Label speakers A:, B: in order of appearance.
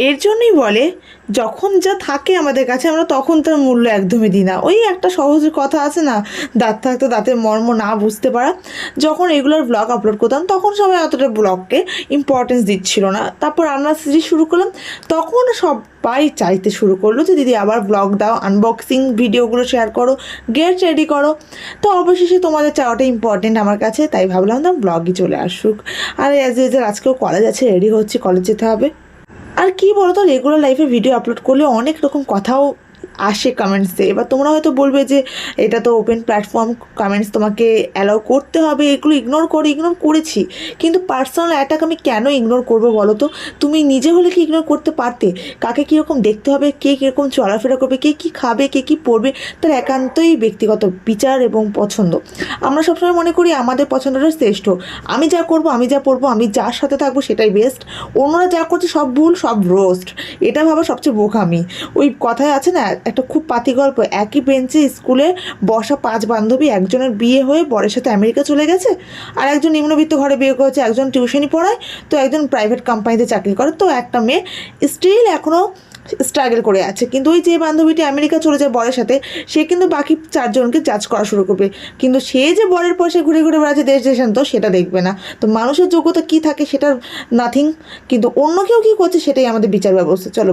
A: এর জন্যই বলে যখন যা থাকে আমাদের কাছে আমরা তখন তার মূল্য একদমই দিই না। ওই একটা সহজ কথা আছে না, দাঁত থাকতে দাঁতের মর্ম না বুঝতে পারা। যখন রেগুলার ব্লগ আপলোড করতাম তখন সবাই অতটা ব্লগকে ইম্পর্টেন্স দিচ্ছিল না। তারপর রান্নার সিরিজ শুরু করলাম, তখন সবাই চাইতে শুরু করলো যে দিদি আবার ব্লগ দাও, আনবক্সিং ভিডিওগুলো শেয়ার করো, গেট রেডি করো। তো অবশেষে তোমাদের চাওয়াটা ইম্পর্টেন্ট আমার কাছে, তাই ভাবলাম না ব্লগই চলে আসুক। আর অ্যাজ ইউজুয়াল আজকেও কলেজ আছে, রেডি হচ্ছে, কলেজ যেতে হবে। আর কি বলতো, রেগুলার লাইফে ভিডিও আপলোড করলে অনেক রকম কথাও আসে কমেন্টসে। এবার তোমরা হয়তো বলবে যে এটা তো ওপেন প্ল্যাটফর্ম, কমেন্টস তোমাকে অ্যালাউ করতে হবে, এগুলো ইগনোর করেছি। কিন্তু পার্সোনাল অ্যাটাক আমি কেন ইগনোর করবো বলো তো? তুমি নিজে হলে কি ইগনোর করতে পারতে? কাকে কীরকম দেখতে হবে, কে কীরকম চলাফেরা করবে, কে কী খাবে, কে কী পড়বে, তার একান্তই ব্যক্তিগত বিচার এবং পছন্দ। আমরা সবসময় মনে করি আমাদের পছন্দটা শ্রেষ্ঠ। আমি যা করব, আমি যা পড়বো, আমি যার সাথে থাকবো সেটাই বেস্ট, অন্যরা যা করছে সব ভুল, সব রোস্ট। এটা ভাবা সবচেয়ে বোকামি। ওই কথায় আছে না একটা খুব পাতি গল্প, একই বেঞ্চে স্কুলে বসা 5 বান্ধবী, একজনের বিয়ে হয়ে বরের সাথে আমেরিকা চলে গেছে, আর একজন নিম্নবিত্ত ঘরে বিয়ে করেছে, একজন টিউশনি পড়ায়, তো একজন প্রাইভেট কোম্পানিতে চাকরি করে, তো একটা মেয়ে স্টিল এখনও স্ট্রাগল করে আছে। কিন্তু ওই যে বান্ধবীটি আমেরিকা চলে যায় বরের সাথে, সে কিন্তু বাকি 4 জনকে জাজ করা শুরু করবে, কিন্তু সে যে বরের পয়সা ঘুরে ঘুরে বেড়াচ্ছে দেশ দেশান্ত সেটা দেখবে না। তো মানুষের যোগ্যতা কী থাকে সেটা নাথিং, কিন্তু অন্য কেউ কী করছে সেটাই আমাদের বিচার ব্যবস্থা। চলো।